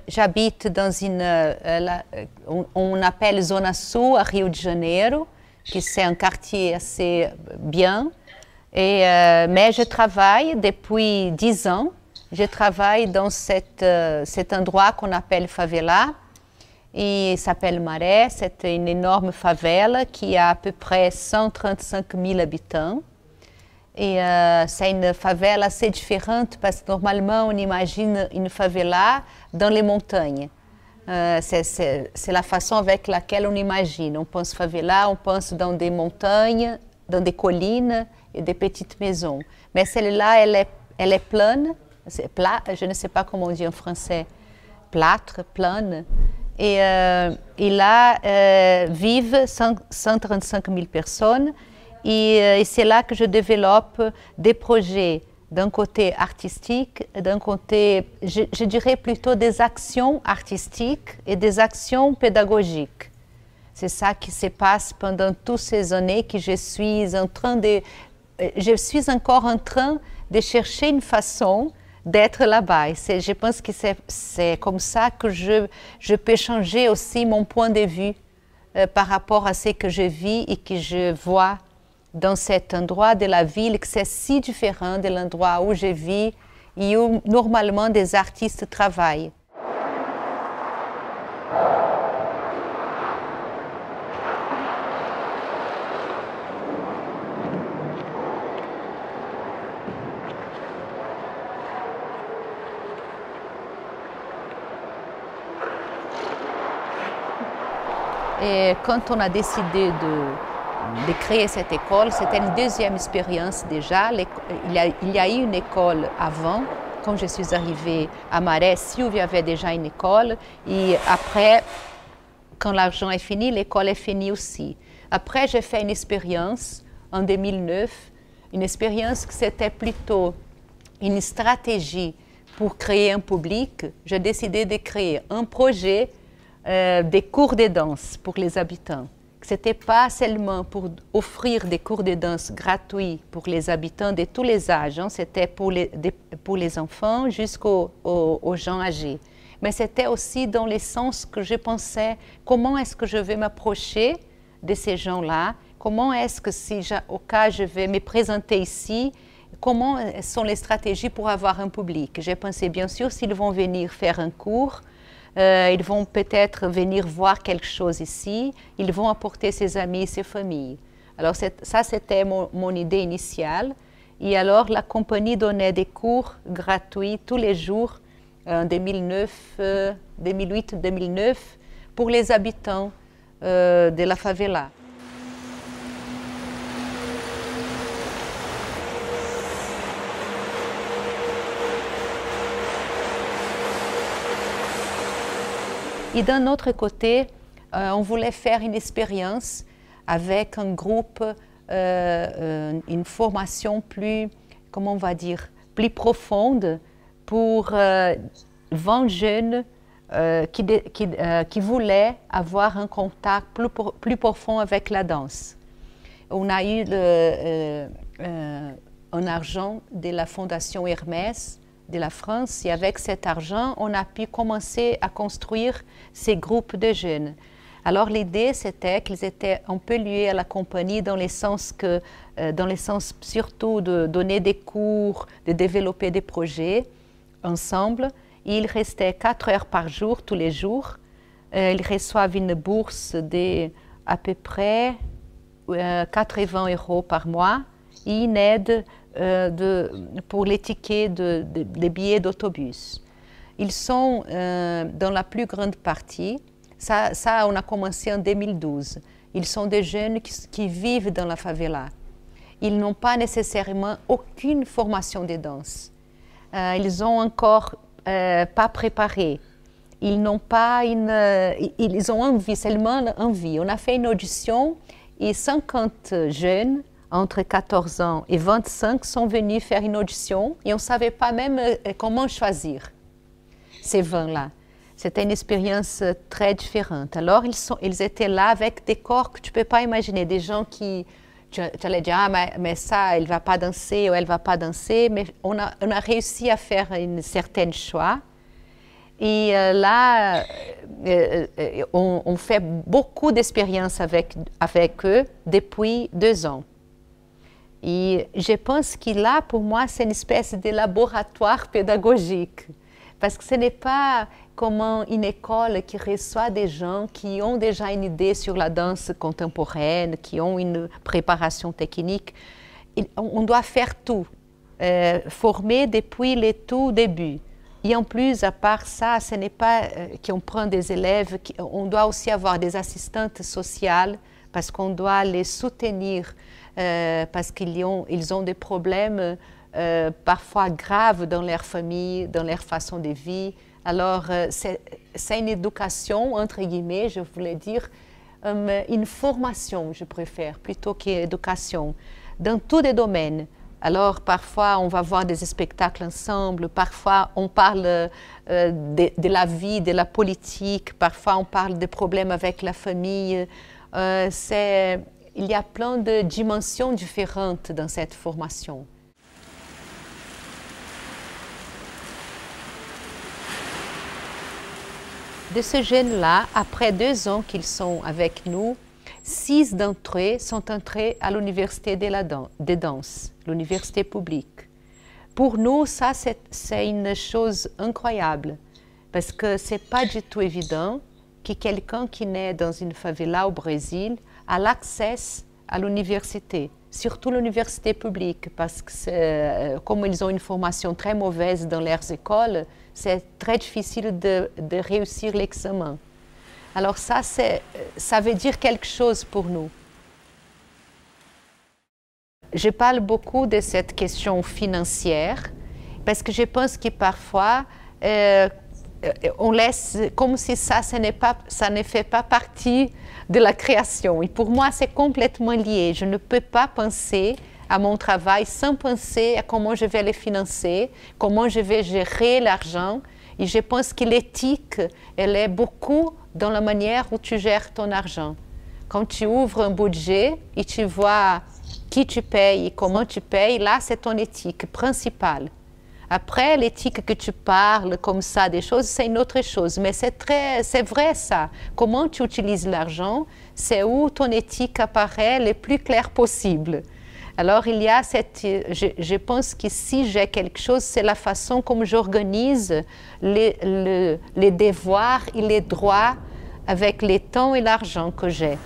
J'habite dans on appelle Zona Sul, à Rio de Janeiro, qui c'est un quartier assez bien. Mais je travaille depuis 10 ans. Je travaille dans cet endroit qu'on appelle favela. Il s'appelle Maré. C'est une énorme favela qui a à peu près 135 000 habitants. Et c'est une favela assez différente parce que normalement on imagine une favela dans les montagnes. C'est la façon avec laquelle on imagine. On pense favela, on pense dans des montagnes, dans des collines et des petites maisons. Mais celle-là, elle est plane, je ne sais pas comment on dit en français, plâtre, plane. Et là vivent 135 000 personnes. Et c'est là que je développe des projets d'un côté artistique, d'un côté, je dirais plutôt des actions artistiques et des actions pédagogiques. C'est ça qui se passe pendant toutes ces années que je suis encore en train de chercher une façon d'être là-bas. Je pense que c'est comme ça que je peux changer aussi mon point de vue par rapport à ce que je vis et que je vois dans cet endroit de la ville, que c'est si différent de l'endroit où je vis et où normalement des artistes travaillent. Et quand on a décidé de créer cette école, c'était une deuxième expérience déjà. Il y a eu une école avant. Quand je suis arrivée à Maré, il y avait déjà une école. Et après, quand l'argent est fini, l'école est finie aussi. Après, j'ai fait une expérience en 2009, une expérience que c'était plutôt une stratégie pour créer un public. J'ai décidé de créer un projet des cours de danse pour les habitants. Ce n'était pas seulement pour offrir des cours de danse gratuits pour les habitants de tous les âges, hein. C'était pour les enfants jusqu'aux gens âgés. Mais c'était aussi dans le sens que je pensais, comment est-ce que je vais m'approcher de ces gens-là? Comment est-ce que au cas je vais me présenter ici, comment sont les stratégies pour avoir un public? J'ai pensé, bien sûr, s'ils vont venir faire un cours, ils vont peut-être venir voir quelque chose ici, ils vont apporter ses amis, ses familles. Alors ça, c'était mon idée initiale. Et alors, la compagnie donnait des cours gratuits tous les jours en 2008-2009 pour les habitants de la favela. Et d'un autre côté, on voulait faire une expérience avec un groupe, une formation plus, comment on va dire, plus profonde pour 20 jeunes qui voulaient avoir un contact plus profond avec la danse. On a eu un argent de la Fondation Hermès de la France, et avec cet argent, on a pu commencer à construire ces groupes de jeunes. Alors l'idée, c'était qu'ils étaient un peu liés à la compagnie dans le sens surtout de donner des cours, de développer des projets ensemble. Et ils restaient 4 heures par jour, tous les jours. Ils reçoivent une bourse de à peu près 80 € par mois et une aide pour les tickets des billets d'autobus. Ils sont dans la plus grande partie, ça on a commencé en 2012, ils sont des jeunes qui vivent dans la favela. Ils n'ont pas nécessairement aucune formation de danse. Ils ont encore pas préparé. Ils n'ont pas ils ont envie, seulement envie. On a fait une audition et 50 jeunes entre 14 ans et 25 sont venus faire une audition et on ne savait pas même comment choisir ces 20-là. C'était une expérience très différente. Alors, ils étaient là avec des corps que tu ne peux pas imaginer, des gens qui, tu allais dire, ah, mais ça, elle ne va pas danser ou elle ne va pas danser, mais on a réussi à faire un certain choix. Et là, on fait beaucoup d'expériences avec eux depuis 2 ans. Et je pense que là, pour moi, c'est une espèce de laboratoire pédagogique. Parce que ce n'est pas comme une école qui reçoit des gens qui ont déjà une idée sur la danse contemporaine, qui ont une préparation technique. On doit faire tout, former depuis le tout début. Et en plus, à part ça, ce n'est pas qu'on prend des élèves, on doit aussi avoir des assistantes sociales parce qu'on doit les soutenir parce qu'ils ont des problèmes parfois graves dans leur famille, dans leur façon de vivre. Alors, c'est une éducation, entre guillemets, je voulais dire, une formation, je préfère, plutôt qu'éducation, dans tous les domaines. Alors, parfois, on va voir des spectacles ensemble, parfois, on parle de la vie, de la politique, parfois, on parle des problèmes avec la famille. Il y a plein de dimensions différentes dans cette formation. De ces jeunes-là, après 2 ans qu'ils sont avec nous, 6 d'entre eux sont entrés à l'université de danse, l'université publique. Pour nous, ça, c'est une chose incroyable, parce que ce n'est pas du tout évident que quelqu'un qui naît dans une favela au Brésil a l'accès à l'université, surtout l'université publique, parce que comme ils ont une formation très mauvaise dans leurs écoles, c'est très difficile de réussir l'examen. Alors ça veut dire quelque chose pour nous. Je parle beaucoup de cette question financière parce que je pense que parfois on laisse comme si ça ne fait pas partie de la création. Et pour moi, c'est complètement lié. Je ne peux pas penser à mon travail sans penser à comment je vais le financer, comment je vais gérer l'argent. Et je pense que l'éthique, elle est beaucoup dans la manière où tu gères ton argent. Quand tu ouvres un budget et tu vois qui tu payes et comment tu payes, là, c'est ton éthique principale. Après, l'éthique que tu parles comme ça, des choses, c'est une autre chose. Mais c'est vrai ça. Comment tu utilises l'argent, c'est où ton éthique apparaît le plus clair possible. Alors, il y a je pense que si j'ai quelque chose, c'est la façon comme j'organise les devoirs et les droits avec le temps et l'argent que j'ai.